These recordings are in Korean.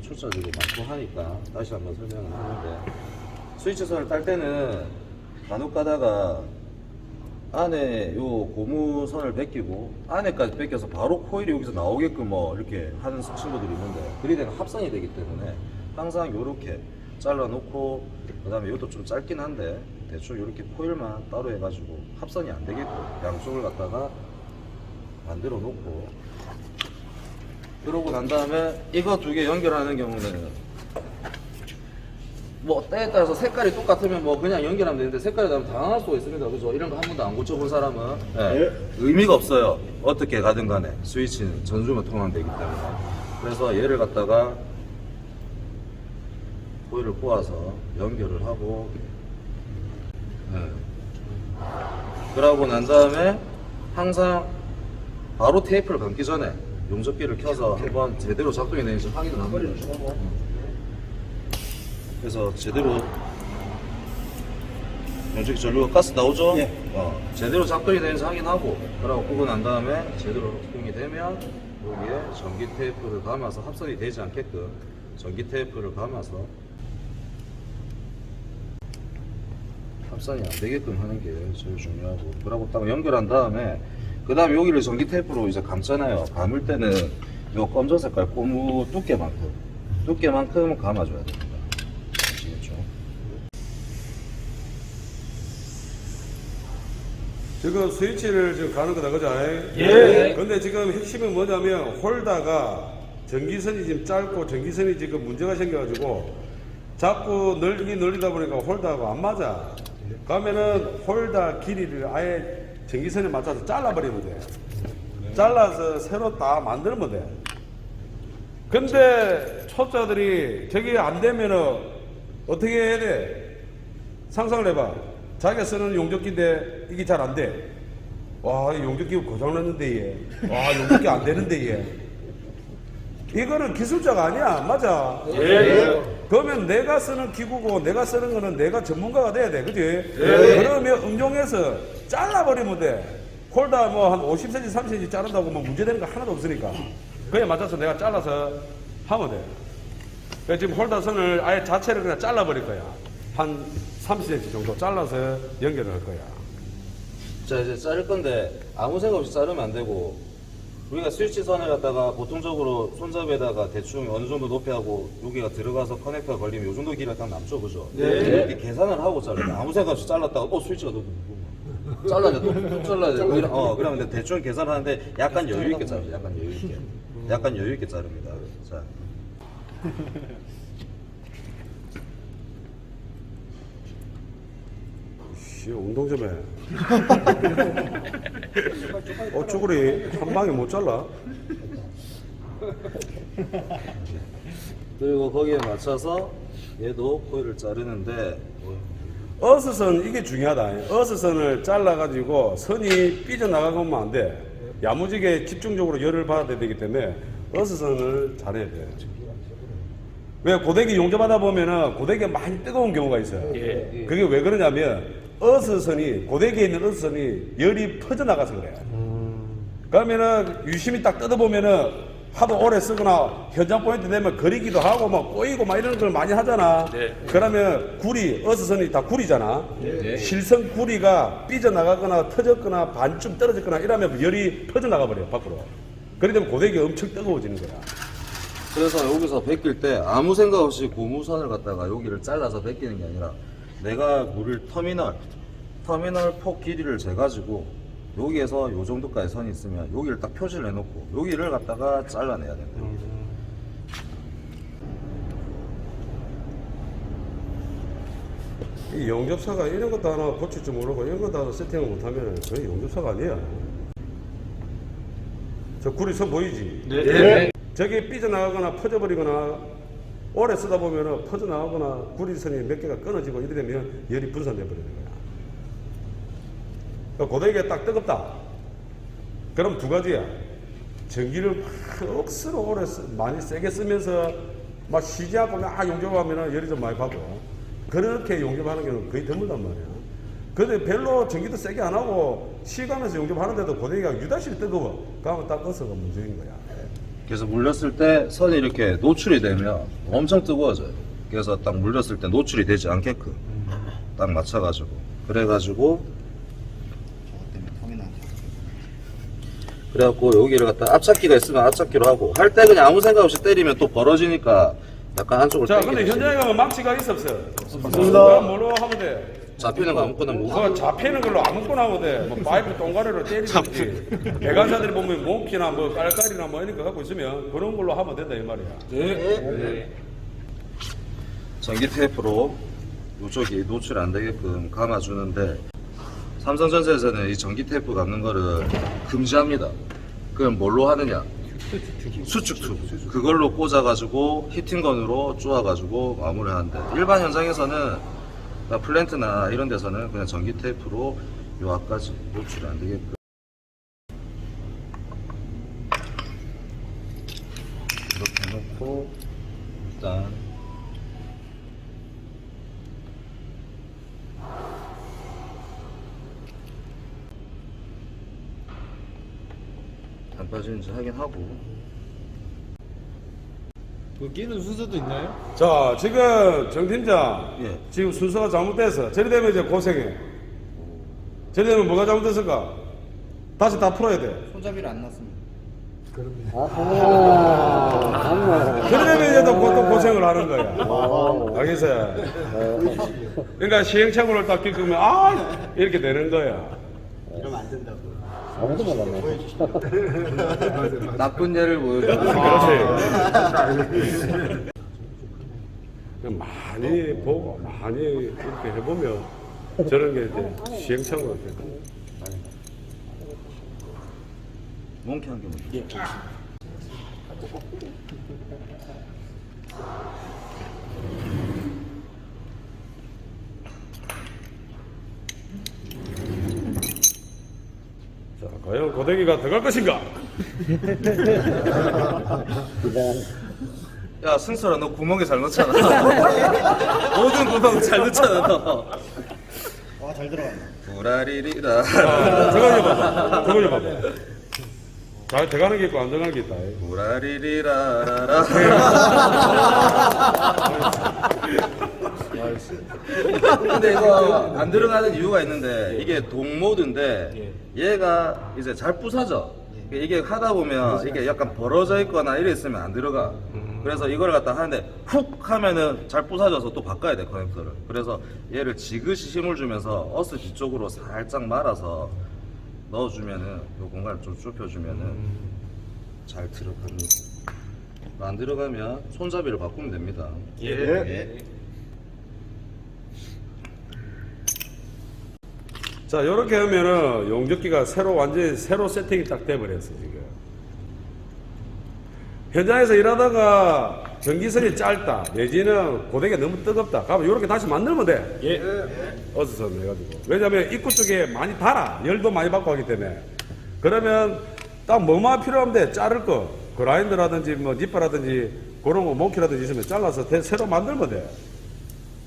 사람들이 초짜들이 많고 하니까 다시 한번 설명을 하는데, 스위치선을 딸 때는 간혹 가다가 안에 요 고무선을 벗기고 안에까지 벗겨서 바로 코일이 여기서 나오게끔 뭐 이렇게 하는 친구들이 있는데, 그리 되면 합선이 되기 때문에 항상 요렇게 잘라 놓고, 그 다음에 이것도 좀 짧긴 한데 대충 이렇게 코일만 따로 해가지고 합선이 안 되게끔 양쪽을 갖다가 만들어 놓고, 그러고 난 다음에 이거 두 개 연결하는 경우는 뭐 때에 따라서 색깔이 똑같으면 뭐 그냥 연결하면 되는데, 색깔이 다르면 당황할 수가 있습니다. 그죠? 이런 거 한 번도 안 고쳐본 사람은 의미가 없어요. 어떻게 가든 간에 스위치는 전수만 통한되기 때문에. 그래서 얘를 갖다가 코일을 꼬아서 연결을 하고, 그러고 난 다음에 항상 바로 테이프를 감기 전에 용접기를 켜서 한번 제대로 작동이 되는지 확인을 한번 해주고, 그래서 제대로 용접기 전류가 가스 나오죠? 제대로 작동이 되는지 확인하고, 그러고 끄고 난 다음에 제대로 작동이 되면 여기에 전기 테이프를 감아서 합선이 되지 않게끔 전기 테이프를 감아서 합선이 안 되게끔 하는 게 제일 중요하고, 그러고 딱 연결한 다음에 그 다음에 여기를 전기 테이프로 이제 감잖아요. 감을 때는 요 검정 색깔 고무 두께만큼 감아줘야 됩니다. 아시겠죠? 지금 스위치를 지금 가는 거다, 그죠? 예. 근데 지금 핵심은 뭐냐면 홀다가 전기선이 지금 짧고 전기선이 지금 문제가 생겨가지고 자꾸 늘리다 보니까 홀다가 안 맞아. 그러면은 홀다 길이를 아예 전기선에 맞춰서 잘라버리면 돼. 잘라서 새로 다 만들면 돼. 근데 초짜들이 저게 안 되면은 어떻게 해야 돼? 상상을 해봐. 자기가 쓰는 용접기인데 이게 잘 안 돼. 와, 이 용접기 고장났는데 얘. 와, 용접기 안 되는데 얘. 이거는 기술자가 아니야. 맞아? 예. 그러면 내가 쓰는 기구고 내가 쓰는 거는 내가 전문가가 돼야 돼. 그지? 그러면 응용해서 잘라버리면 돼. 홀다 뭐 한 50cm, 30cm 자른다고 뭐 문제되는 거 하나도 없으니까. 그에 맞춰서 내가 잘라서 하면 돼. 그래서 지금 홀다 선을 아예 자체를 그냥 잘라버릴 거야. 한 30cm 정도 잘라서 연결을 할 거야. 자, 이제 자를 건데 아무 생각 없이 자르면 안 되고, 우리가 스위치 선을 갖다가 보통적으로 손잡이에다가 대충 어느 정도 높이 하고 여기가 들어가서 커넥터가 걸리면 요 정도 길이가 딱 남죠, 그죠? 이렇게 계산을 하고 자르면 아무 생각 없이 잘랐다가 스위치가 너무 잘라야 돼, 또 잘라야 돼. 그러면 대충 계산하는데 약간 여유 있게 자르죠. 약간 여유 있게 자릅니다. 자. 씨, 운동 좀 해. 쭈구리 한 방에 못 잘라? 그리고 거기에 맞춰서 얘도 코일을 자르는데, 어스선 이게 중요하다. 어스선을 잘라가지고 선이 삐져나가면 안 돼. 야무지게 집중적으로 열을 받아야 되기 때문에 어스선을 잘해야 돼. 왜 고데기 용접하다 보면은 고데기가 많이 뜨거운 경우가 있어요. 그게 왜 그러냐면 어스선이, 고데기에 있는 어스선이 열이 퍼져나가서 그래요. 그러면은 유심히 딱 뜯어보면은 하도 오래 쓰거나 현장 포인트 되면 거리기도 하고 막 꼬이고 막 이런 걸 많이 하잖아. 그러면 구리, 어스선이 다 구리잖아. 실선 구리가 삐져나가거나 터졌거나 반쯤 떨어졌거나 이러면 열이 퍼져나가 버려요, 밖으로. 그러기 때문에 고데기가 엄청 뜨거워지는 거야. 그래서 여기서 벗길 때 아무 생각 없이 고무선을 갖다가 여기를 잘라서 벗기는 게 아니라, 내가 물을 터미널 폭 길이를 재가지고 여기에서 요 정도까지 선이 있으면 여기를 딱 표시를 해놓고 여기를 갖다가 잘라내야 된다. 이 용접사가 이런 것도 하나 고칠 줄 모르고 이런 것도 하나 세팅을 못하면 거의 용접사가 아니야. 저 구리 선 보이지? 네. 저게 삐져나가거나 퍼져버리거나 오래 쓰다 보면 퍼져나가거나 구리선이 몇 개가 끊어지고 이래 되면 열이 분산돼 버리는 거야. 그러니까 고데기가 딱 뜨겁다. 그럼 두 가지야. 전기를 막 억수로 오래 많이 세게 쓰면서 막 쉬지 않고 막 용접하면 열이 좀 많이 받고, 그렇게 용접하는 경우는 거의 드물단 말이야. 근데 별로 전기도 세게 안 하고 쉬가면서 용접하는데도 고데기가 유달시 뜨거워. 그러면 딱 꺼서가 문제인 거야. 그래서 물렸을 때 선이 이렇게 노출이 되면 엄청 뜨거워져요. 그래서 딱 물렸을 때 노출이 되지 않게끔 딱 맞춰가지고 그래가지고 그래갖고 여기를 갖다 앞잡기가 있으면 앞잡기로 하고 할 때 그냥 아무 생각 없이 때리면 또 벌어지니까 약간 한쪽으로 자, 당기는 근데 식으로. 현장에 망치가 있어 없어? 없습니다. 뭐로 하면 돼? 잡히는 거 아무거나 뭐 그거 잡히는 걸로 아무거나 하면 돼. 뭐 파이프 동가리로 때리든지. 배관사들이 보면 몽키나 뭐 깔깔이나 뭐 이런 거 갖고 있으면 그런 걸로 하면 된다 이 말이야. 네. 전기 테이프로 이쪽이 노출 안 되게끔 감아주는데 삼성전자에서는 이 전기 테이프 감는 거를 금지합니다. 그럼 뭘로 하느냐? 수축 튜브. 그걸로 꽂아가지고 히팅건으로 쪼아가지고 마무리하는데 일반 현장에서는 플랜트나 이런 데서는 그냥 전기 테이프로 요 앞까지 노출이 안 되게끔 이렇게 해놓고 일단 안 빠지는지 확인하고 그 끼는 순서도 있나요? 자, 지금 정 팀장, 예. 지금 순서가 잘못돼서 저리 되면 이제 고생해. 저리 되면 뭐가 잘못됐을까? 다시 다 풀어야 돼. 손잡이를 안 놨습니다. 저리 되면 이제 또 고생을 하는 거야. 알겠어요? 그러니까 시행착오를 딱 겪으면 이렇게 되는 거야. 이러면 안 된다고. 나쁜 예를 보여줘. 그렇지. 많이 보고 많이 이렇게 해보면 저런 게 이제 시행착오가 되고. 몽키 한 개만. 예. 자, 과연 고데기가 들어갈 것인가? 야 승철아 너 구멍에 잘 넣잖아. 모든 구멍 잘 넣잖아 너. 와, 잘 들어간다. 구라리리라. 저거 좀 봐봐. 저거 좀 봐봐. 잘 들어가는 게 있고 안 들어가는 게 있다. 구라리리라라라. 근데 이거 안 들어가는 이유가 있는데 이게 동모드인데 얘가 이제 잘 부서져. 이게 하다 보면 이게 약간 벌어져 있거나 이래 있으면 안 들어가. 그래서 이걸 갖다 하는데 훅 하면은 잘 부서져서 또 바꿔야 돼 커넥터를. 그래서 얘를 지그시 힘을 주면서 어스 뒤쪽으로 살짝 말아서 넣어주면은 요 공간을 좀 좁혀주면은 잘 들어갑니다. 안 들어가면 손잡이를 바꾸면 됩니다. 자, 요렇게 하면은 용접기가 완전히 새로 세팅이 딱 돼버렸어, 지금. 현장에서 일하다가 전기선이 짧다, 내지는 고데기가 너무 뜨겁다. 그러면 요렇게 다시 만들면 돼. 어스선 해가지고. 왜냐면 입구 쪽에 많이 달아. 열도 많이 받고 하기 때문에. 그러면 딱 뭐만 필요하면 돼. 자를 거. 그라인더라든지 뭐 니퍼라든지 그런 거 몽키라든지 있으면 잘라서 새로 만들면 돼.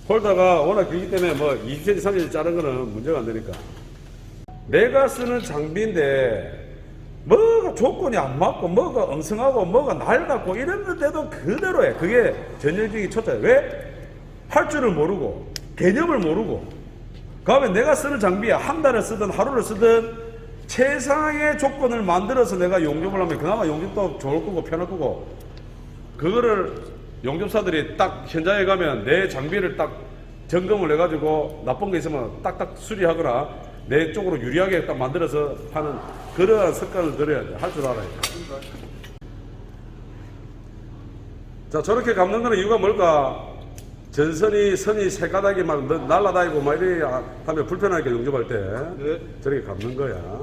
홀더가 워낙 길기 때문에 뭐 20cm, 30cm 자른 거는 문제가 안 되니까. 내가 쓰는 장비인데 뭐가 조건이 안 맞고 뭐가 엉성하고 뭐가 낡았고 이랬는데도 그대로 해. 그게 전형적인 초짜야. 왜? 할 줄을 모르고 개념을 모르고 그러면 내가 쓰는 장비야 한 달을 쓰든 하루를 쓰든 최상의 조건을 만들어서 내가 용접을 하면 그나마 용접도 좋을 거고 편할 거고 그거를 용접사들이 딱 현장에 가면 내 장비를 딱 점검을 해가지고 나쁜 거 있으면 딱딱 수리하거나 내 쪽으로 유리하게 딱 만들어서 하는 그러한 습관을 들여야 돼. 할 줄 알아야 돼. 자, 저렇게 감는 거는 이유가 뭘까? 선이 세 가닥이 막 날아다니고 막 이래 하면 불편하게 용접할 때 저렇게 감는 거야.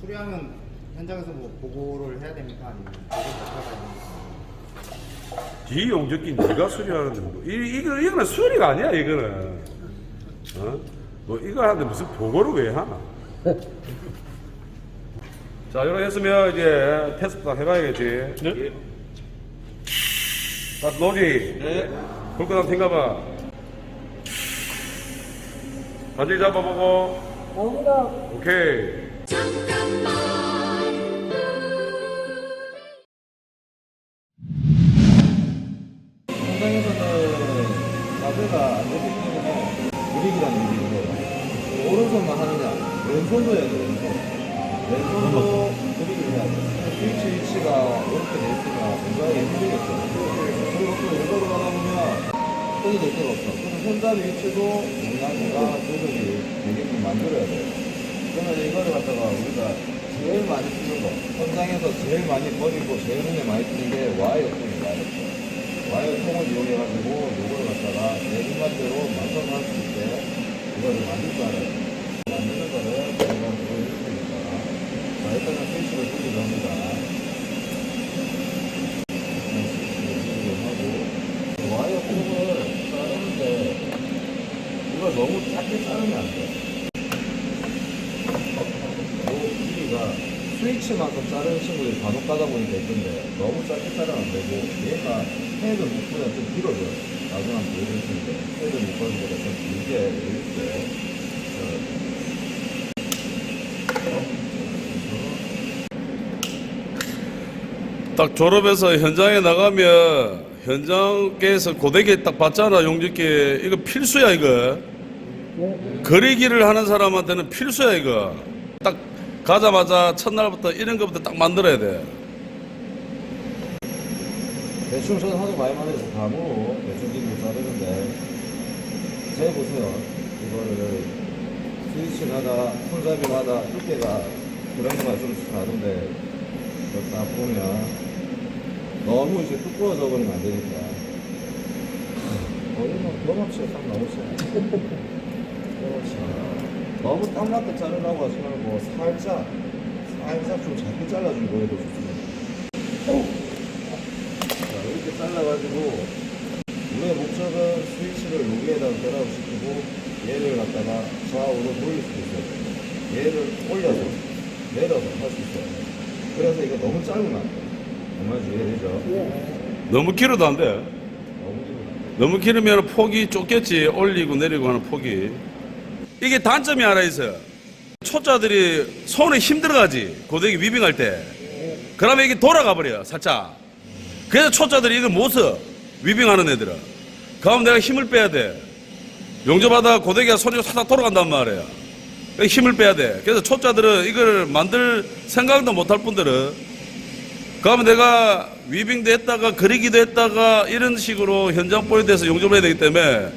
수리하면 현장에서 뭐 보고를 해야 됩니까? 아니면 보고 못하고 뒤 용접기 네가 수리하는데 뭐. 이거는 수리가 아니야 이거는. 뭐 이거 하는데 무슨 보고를 왜 하나? 자, 이렇게 했으면 이제 테스트 다 해봐야겠지. 네. 자, 노지. 네. 불 끄다 튕가봐. 바지 잡아보고. 오케이. 잠깐만 상태가 안 되기 때문에 브릭이라는 일이 있는 거예요. 오른손만 하느냐, 왼손도 해야 돼, 왼손. 왼손도 브릭을 해야 돼. 스위치 위치가 이렇게 돼 있으면 굉장히 힘들겠죠. 그리고 또 이거로 가다 보면 손이 될 데가 없어. 그래서 손잡이 위치도 영양가 조절이 되게끔 만들어야 돼요. 그러면 이거를 갖다가 우리가 제일 많이 쓰는 거, 현장에서 제일 많이 버리고 제일 눈에 많이 쓰는 게 와이어 통이에요. 와이어 통을 이용해가지고 요거를 갖다가 내 입맛대로 맞춰서 할 수 있게 이거를 만들 줄 알아요. 만드는 거를 제가 보여줄 테니까. 자, 일단은 스위치를 돌리려 합니다. 스위치를 하고 와이어 통을 자르는데 이걸 너무 작게 자르면 안 돼. 길이가 스위치만큼 자르는 친구들이 간혹 가다 보니까 있던데 너무 짧게 자르면 안 되고 얘가 헤드 묶보다 좀 길어져요. 나중에 한번 보여드릴 텐데 헤드 묶보다 좀 길게 이렇게 딱 졸업해서 현장에 나가면 현장에서 고데기 딱 받잖아. 용접기 이거 필수야 이거. 그리기를 하는 사람한테는 필수야 이거. 딱 가자마자 첫날부터 이런 것부터 딱 만들어야 돼. 대충 저는 하도 많이 만들어서 감으로 대충 기름을 자르는데 잘 보세요. 이거를 스위치마다 손잡이마다 두께가 브랜드가 조금씩 다른데 이거 딱 보면 너무 이제 두꺼워져 버리면 안 되니까 거기는 영업치가 딱 나오죠. 너무 딱 맞게 자르라고 하지 말고 살짝 좀 작게 잘라주고 해도 좋습니다. 자, 이렇게 잘라가지고 우리의 목적은 스위치를 여기에다가 결합시키고 얘를 갖다가 좌우로 돌릴 수도 있어요. 얘를 올려서 내려서 할 수 있어요. 그래서 이거 너무 짧으면 안 돼요. 정말 이해되죠? 너무 길어도 안 돼. 너무 길으면 너무 길으면 폭이 좁겠지. 올리고 내리고 하는 폭이. 이게 단점이 하나 있어요. 초짜들이 손에 힘들어가지. 고데기 위빙할 때. 그러면 이게 돌아가 버려 살짝. 그래서 초짜들이 이걸 못 써. 위빙하는 애들은. 그러면 내가 힘을 빼야 돼. 용접하다가 고데기가 손이 살짝 돌아간단 말이야. 힘을 빼야 돼. 그래서 초짜들은 이걸 만들 생각도 못할 분들은 그러면 내가 위빙도 했다가 그리기도 했다가 이런 식으로 현장 포인트에서 용접을 해야 되기 때문에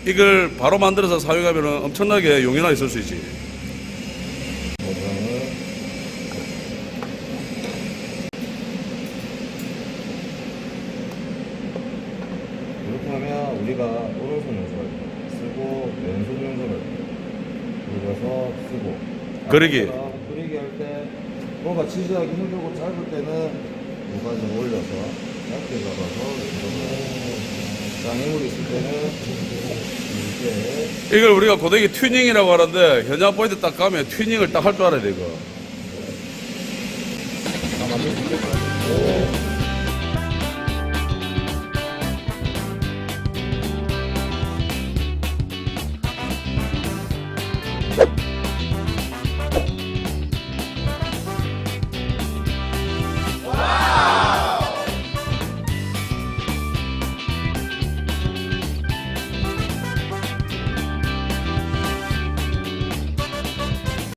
이걸 바로 만들어서 사용하면 엄청나게 용이하게 쓸 수 있지. 이렇게 하면 우리가 오른손 용접을 쓰고 왼손 용접을 그래서 쓰고 그리기. 그리기 할 때 뭔가 지지하기 힘들고 짧을 때는 무관을 올려서 짧게 잡아서 이렇게 장애물이 있을 때는 이렇게 이걸 우리가 고데기 튜닝이라고 하는데 현장 포인트 딱 가면 튜닝을 딱 할 줄 알아야 돼 이거. 다 만들 수 있겠죠?